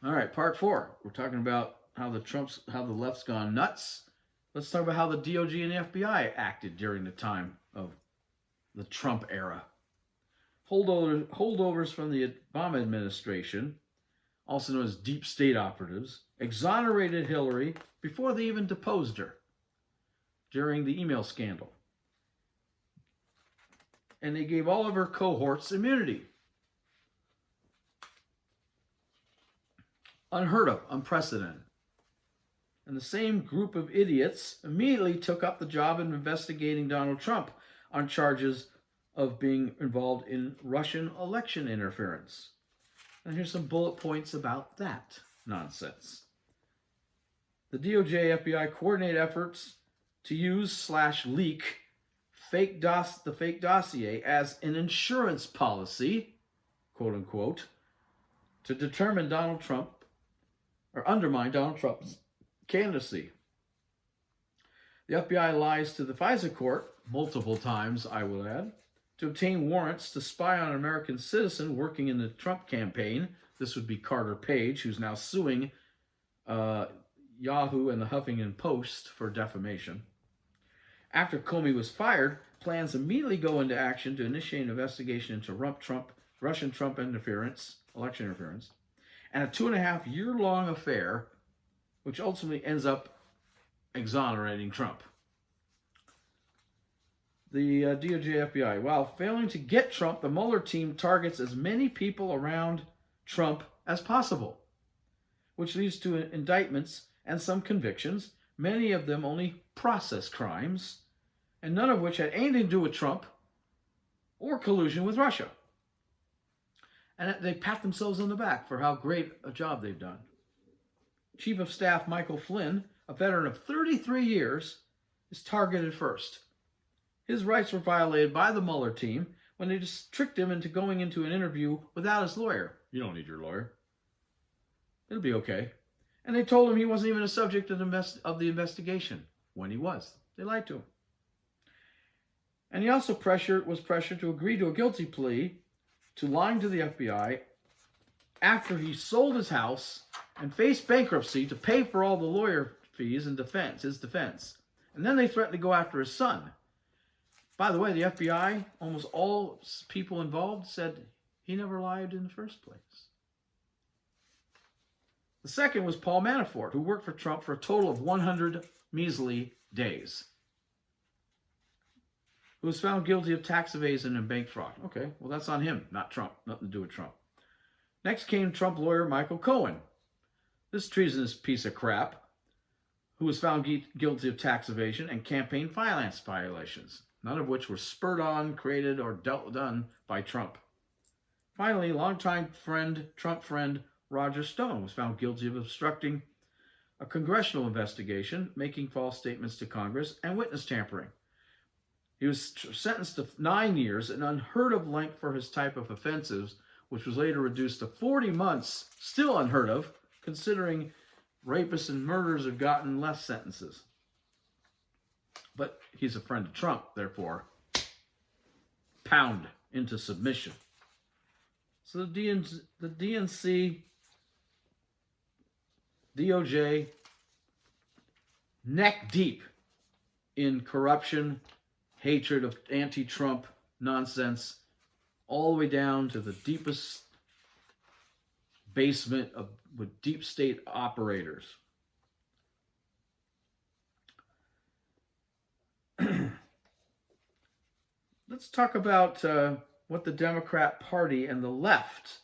All right, part four. We're talking about how the left's gone nuts. Let's talk about how the DOJ and the FBI acted during the time of the Trump era. Holdovers from the Obama administration, also known as deep state operatives, exonerated Hillary before they even deposed her during the email scandal. And they gave all of her cohorts immunity. Unheard of, unprecedented. And the same group of idiots immediately took up the job of investigating Donald Trump on charges of being involved in Russian election interference. And here's some bullet points about that nonsense. The DOJ FBI coordinate efforts to use/leak the fake dossier as an insurance policy, quote unquote, to determine Donald Trump or undermine Donald Trump's candidacy. The FBI lies to the FISA court multiple times, I will add, to obtain warrants to spy on an American citizen working in the Trump campaign. This would be Carter Page, who's now suing Yahoo and the Huffington Post for defamation. After Comey was fired, plans immediately go into action to initiate an investigation into Russian Trump interference, election interference, and a 2.5-year-long affair, which ultimately ends up exonerating Trump. The DOJ FBI, while failing to get Trump, the Mueller team targets as many people around Trump as possible, which leads to indictments and some convictions, many of them only process crimes, and none of which had anything to do with Trump or collusion with Russia. And they pat themselves on the back for how great a job they've done. Chief of Staff Michael Flynn, a veteran of 33 years, is targeted first. His rights were violated by the Mueller team when they just tricked him into going into an interview without his lawyer. You don't need your lawyer. It'll be okay. And they told him he wasn't even a subject of the investigation, when he was. They lied to him. And he also was pressured to agree to a guilty plea to lying to the FBI after he sold his house and faced bankruptcy to pay for all the lawyer fees and his defense. And then they threatened to go after his son. By the way, the FBI, almost all people involved, said he never lied in the first place. The second was Paul Manafort, who worked for Trump for a total of 100 measly days, who was found guilty of tax evasion and bank fraud. Okay, well, that's on him, not Trump. Nothing to do with Trump. Next came Trump lawyer Michael Cohen, this treasonous piece of crap, who was found guilty of tax evasion and campaign finance violations, none of which were spurred on, created, or done by Trump. Finally, longtime Trump friend Roger Stone was found guilty of obstructing a congressional investigation, making false statements to Congress, and witness tampering. He was sentenced to 9 years, an unheard of length for his type of offenses, which was later reduced to 40 months, still unheard of, considering rapists and murderers have gotten less sentences. But he's a friend of Trump, therefore, pound into submission. So the DNC, DOJ, neck deep in corruption, hatred of anti-Trump nonsense, all the way down to the deepest basement with deep state operators. Let's talk about what the Democrat Party and the left,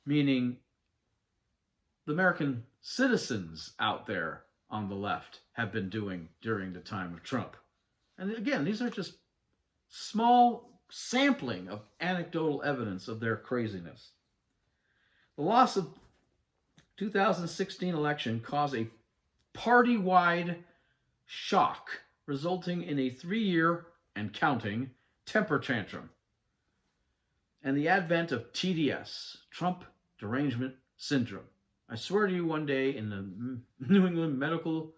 meaning the American citizens out there on the left, have been doing during the time of Trump. And again, these are just small sampling of anecdotal evidence of their craziness. The loss of 2016 election caused a party-wide shock, resulting in a 3-year and counting temper tantrum and the advent of TDS, Trump Derangement Syndrome. I swear to you, one day in the New England Medical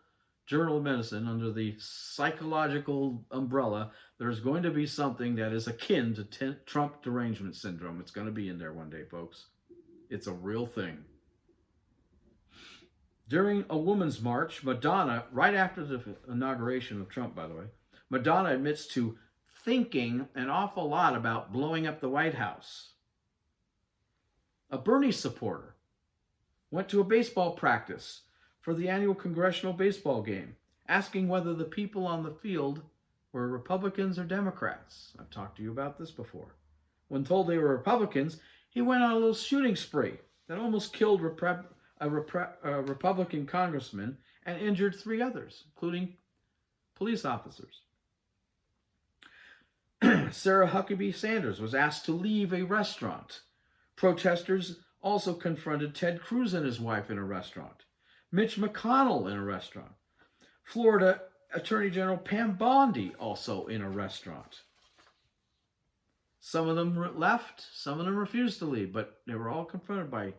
Journal of Medicine, under the psychological umbrella, there's going to be something that is akin to Trump Derangement Syndrome. It's going to be in there one day, folks. It's a real thing. During a women's march, Madonna, right after the inauguration of Trump, by the way, Madonna admits to thinking an awful lot about blowing up the White House. A Bernie supporter went to a baseball practice for the annual congressional baseball game, asking whether the people on the field were Republicans or Democrats. I've talked to you about this before. When told they were Republicans, he went on a little shooting spree that almost killed a Republican congressman and injured 3 others, including police officers. Sarah Huckabee Sanders was asked to leave a restaurant. Protesters also confronted Ted Cruz and his wife in a restaurant. Mitch McConnell in a restaurant. Florida Attorney General Pam Bondi also in a restaurant. Some of them left, some of them refused to leave, but they were all confronted by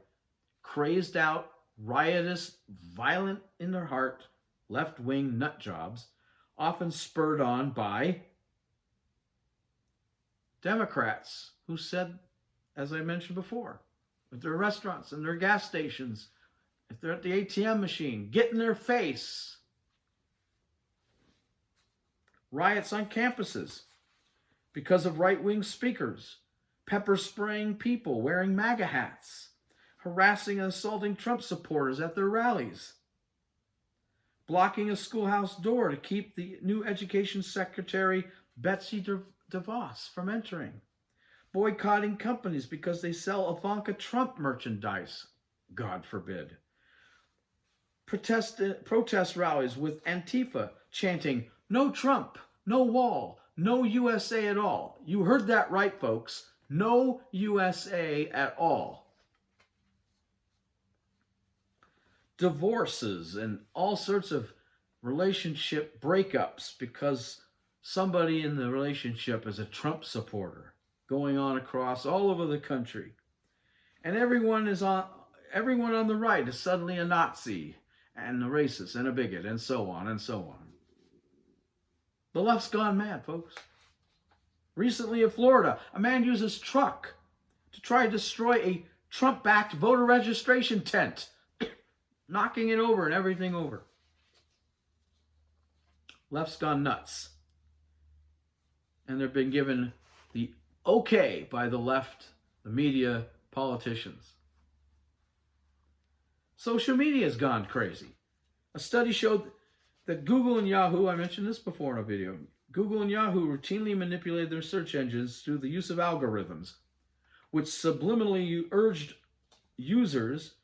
crazed out, riotous, violent in their heart, left-wing nut jobs, often spurred on by Democrats who said, as I mentioned before, at their restaurants and their gas stations, if they're at the ATM machine, get in their face. Riots on campuses because of right-wing speakers, pepper spraying people wearing MAGA hats, harassing and assaulting Trump supporters at their rallies, blocking a schoolhouse door to keep the new Education Secretary Betsy DeVos from entering, boycotting companies because they sell Ivanka Trump merchandise, God forbid, protest rallies with Antifa chanting, "No Trump, no wall, no USA at all." You heard that right, folks. No USA at all. Divorces and all sorts of relationship breakups because somebody in the relationship is a Trump supporter going on across all over the country. And everyone on the right is suddenly a Nazi and a racist and a bigot and so on and so on. The left's gone mad, folks. Recently in Florida, a man used his truck to try to destroy a Trump-backed voter registration tent, knocking it over and everything over. Left's gone nuts. And they've been given the okay by the left, the media, politicians. Social media has gone crazy. A study showed that Google and Yahoo, I mentioned this before in a video, Google and Yahoo routinely manipulated their search engines through the use of algorithms, which subliminally urged users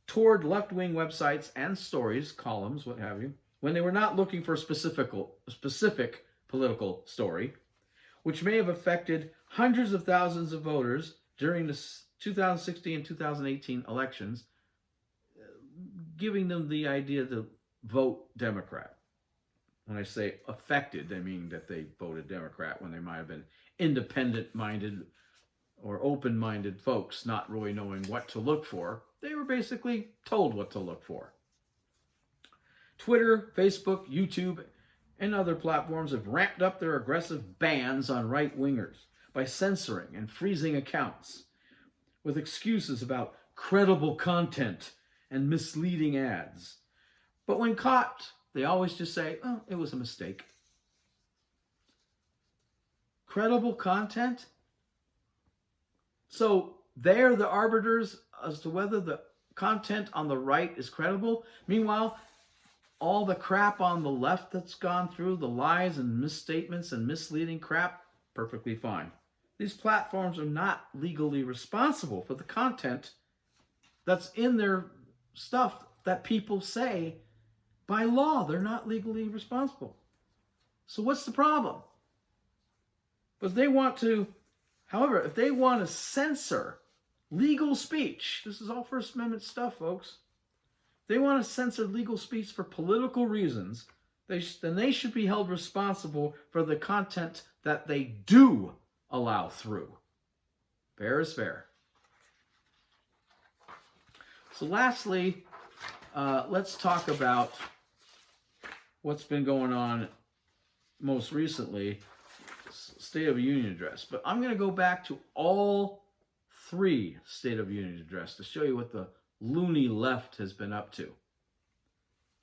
toward left-wing websites and stories, columns, what have you, when they were not looking for a specific political story, which may have affected hundreds of thousands of voters during the 2016 and 2018 elections, giving them the idea to vote Democrat. When I say affected, I mean that they voted Democrat when they might have been independent-minded or open-minded folks not really knowing what to look for. They were basically told what to look for. Twitter, Facebook, YouTube, and other platforms have ramped up their aggressive bans on right-wingers by censoring and freezing accounts with excuses about credible content and misleading ads. But when caught, they always just say, "Oh, it was a mistake." Credible content? So they're the arbiters as to whether the content on the right is credible. Meanwhile, all the crap on the left that's gone through, the lies and misstatements and misleading crap, perfectly fine. These platforms are not legally responsible for the content that's in their stuff that people say. By law, they're not legally responsible. So what's the problem? But they want to, however, if they want to censor legal speech, this is all First Amendment stuff, folks. If they want to censor legal speech for political reasons, then they should be held responsible for the content that they do allow through. Fair is fair. So lastly, let's talk about what's been going on most recently, State of the Union address. But I'm going to go back to all 3 State of the Union address to show you what the loony left has been up to.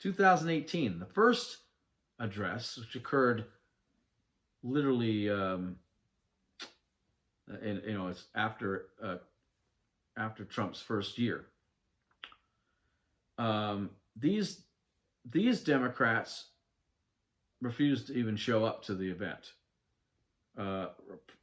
2018, the first address, which occurred literally, it's after Trump's first year. These Democrats refused to even show up to the event.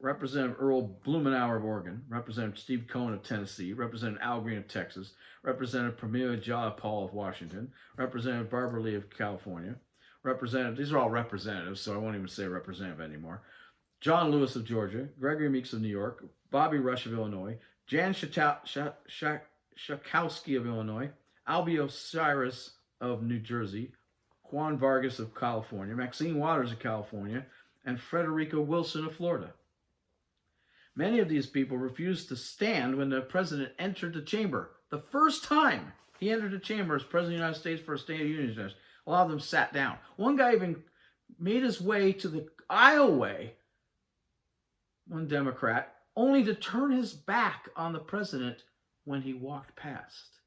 Representative Earl Blumenauer of Oregon, Representative Steve Cohen of Tennessee, Representative Al Green of Texas, Representative Pramila Jayapal of Washington, Representative Barbara Lee of California, these are all representatives, so I won't even say representative anymore, John Lewis of Georgia, Gregory Meeks of New York, Bobby Rush of Illinois, Jan Schakowsky of Illinois, Albio Cyrus of New Jersey, Juan Vargas of California, Maxine Waters of California, and Frederica Wilson of Florida. Many of these people refused to stand when the president entered the chamber. The first time he entered the chamber as president of the United States for a State of the Union address, a lot of them sat down. One guy even made his way to the aisleway, one Democrat, only to turn his back on the president when he walked past.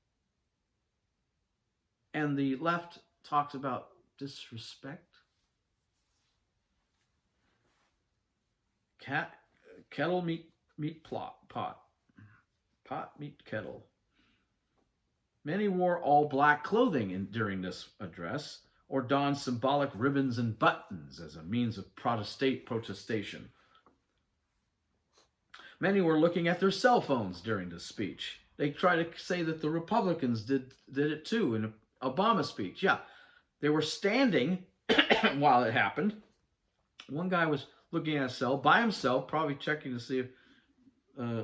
And the left talks about disrespect. Kettle meet pot meet kettle. Many wore all black clothing during this address, or donned symbolic ribbons and buttons as a means of protestation. Many were looking at their cell phones during this speech. They try to say that the Republicans did it too in Obama's speech. Yeah, they were standing while it happened. One guy was looking at a cell by himself, probably checking to see if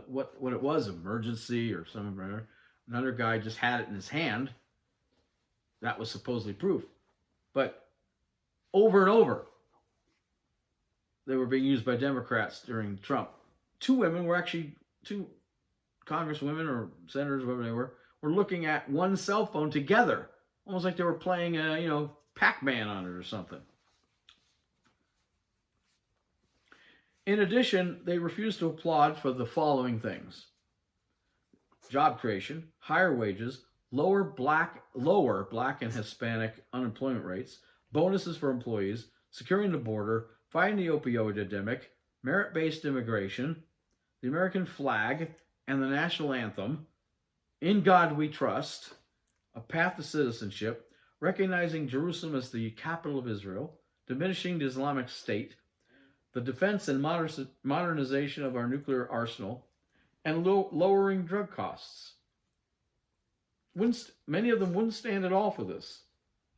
what it was, emergency or something. Another guy just had it in his hand. That was supposedly proof. But over and over, they were being used by Democrats during Trump. Two congresswomen or senators, whatever they were looking at one cell phone together, almost like they were playing, Pac-Man on it or something. In addition, they refused to applaud for the following things: job creation, higher wages, lower black and Hispanic unemployment rates, bonuses for employees, securing the border, fighting the opioid epidemic, merit-based immigration, the American flag and the national anthem, In God We Trust, a path to citizenship, recognizing Jerusalem as the capital of Israel, diminishing the Islamic State, the defense and modernization of our nuclear arsenal, and lowering drug costs. Many of them wouldn't stand at all for this.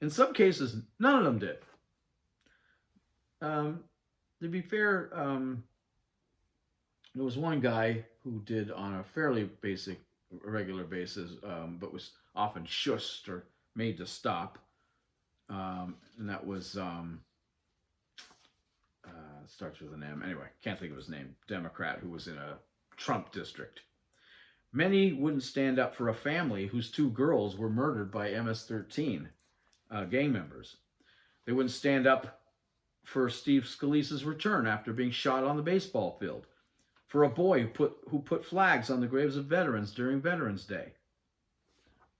In some cases, none of them did. To be fair, there was one guy who did on a fairly regular basis, but was often shushed or made to stop. And that was, starts with an M. Anyway, can't think of his name. Democrat who was in a Trump district. Many wouldn't stand up for a family whose two girls were murdered by MS-13 gang members. They wouldn't stand up for Steve Scalise's return after being shot on the baseball field, for a boy who put flags on the graves of veterans during Veterans Day.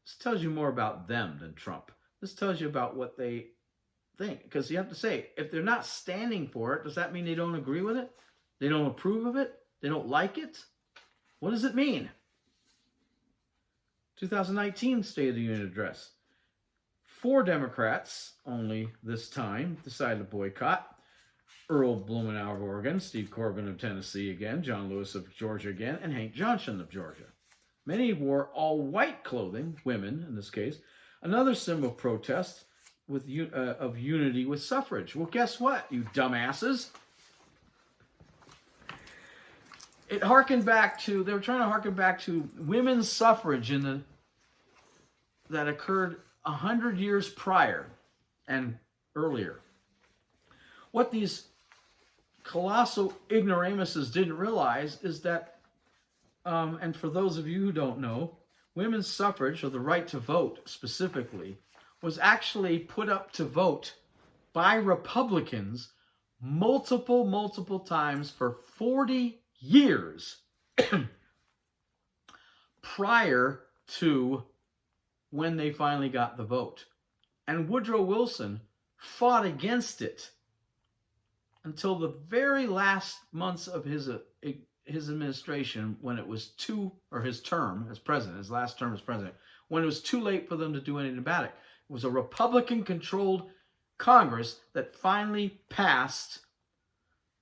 This tells you more about them than Trump. This tells you about what they think. Because you have to say, if they're not standing for it, does that mean they don't agree with it? They don't approve of it? They don't like it? What does it mean? 2019 State of the Union Address. 4 Democrats only this time decided to boycott. Earl Blumenauer of Oregon, Steve Corbin of Tennessee again, John Lewis of Georgia again, and Hank Johnson of Georgia. Many wore all white clothing, women in this case, another symbol of protest of unity with suffrage. Well, guess what, you dumbasses? They were trying to harken back to women's suffrage that occurred 100 years prior and earlier. What these colossal ignoramuses didn't realize is that, and for those of you who don't know, women's suffrage, or the right to vote specifically, was actually put up to vote by Republicans multiple times for 40 years prior to when they finally got the vote. And Woodrow Wilson fought against it until the very last months of his administration, when it was his term as president, his last term as president, when it was too late for them to do anything about it. It was a Republican-controlled Congress that finally passed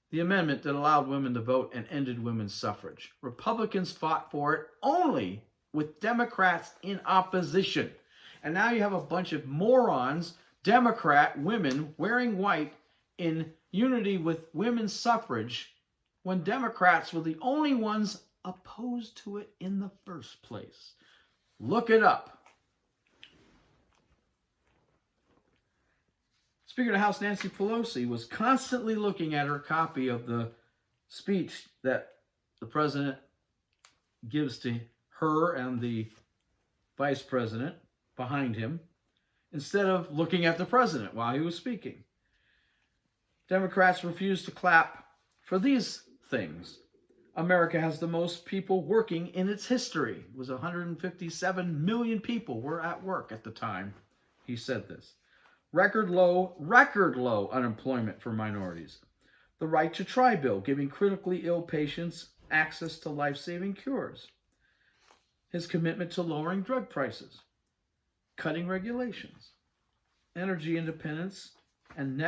the amendment that allowed women to vote and ended women's suffrage. Republicans fought for it only with Democrats in opposition. And now you have a bunch of morons, Democrat women wearing white, in unity with women's suffrage, when Democrats were the only ones opposed to it in the first place. Look it up. Speaker of the House Nancy Pelosi was constantly looking at her copy of the speech that the president gives to her and the vice president behind him, instead of looking at the president while he was speaking. Democrats refused to clap for these things. America has the most people working in its history. It was 157 million people were at work at the time he said this. Record low unemployment for minorities. The right to try bill, giving critically ill patients access to life-saving cures. His commitment to lowering drug prices, cutting regulations, energy independence, and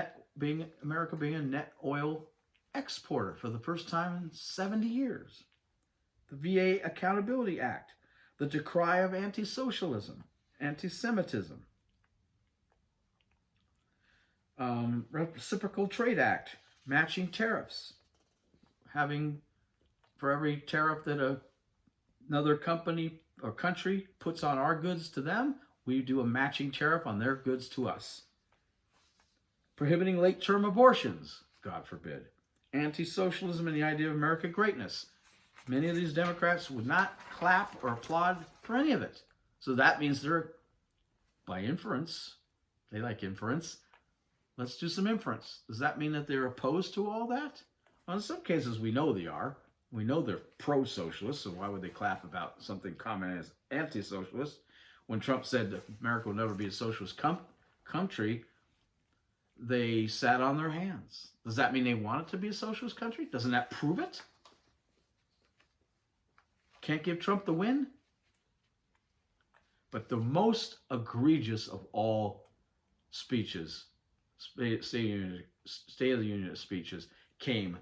America being a net oil exporter for the first time in 70 years. The VA Accountability Act, the decry of anti-socialism, anti-Semitism, Reciprocal Trade Act, matching tariffs, having for every tariff that another company or country puts on our goods to them, we do a matching tariff on their goods to us. Prohibiting late-term abortions, God forbid. Anti-socialism and the idea of American greatness. Many of these Democrats would not clap or applaud for any of it. So that means they're, by inference, they like inference. Let's do some inference. Does that mean that they're opposed to all that? Well, in some cases, we know they are. We know they're pro-socialist, so why would they clap about something common as anti-socialist? When Trump said that America will never be a socialist country, they sat on their hands. Does that mean they want it to be a socialist country? Doesn't that prove it? Can't give Trump the win? But the most egregious of all speeches, State of the Union speeches, came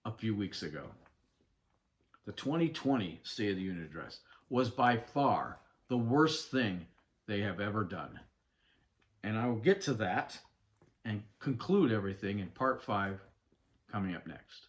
a few weeks ago. The 2020 State of the Union address was by far the worst thing they have ever done. And I will get to that and conclude everything in part 5 coming up next.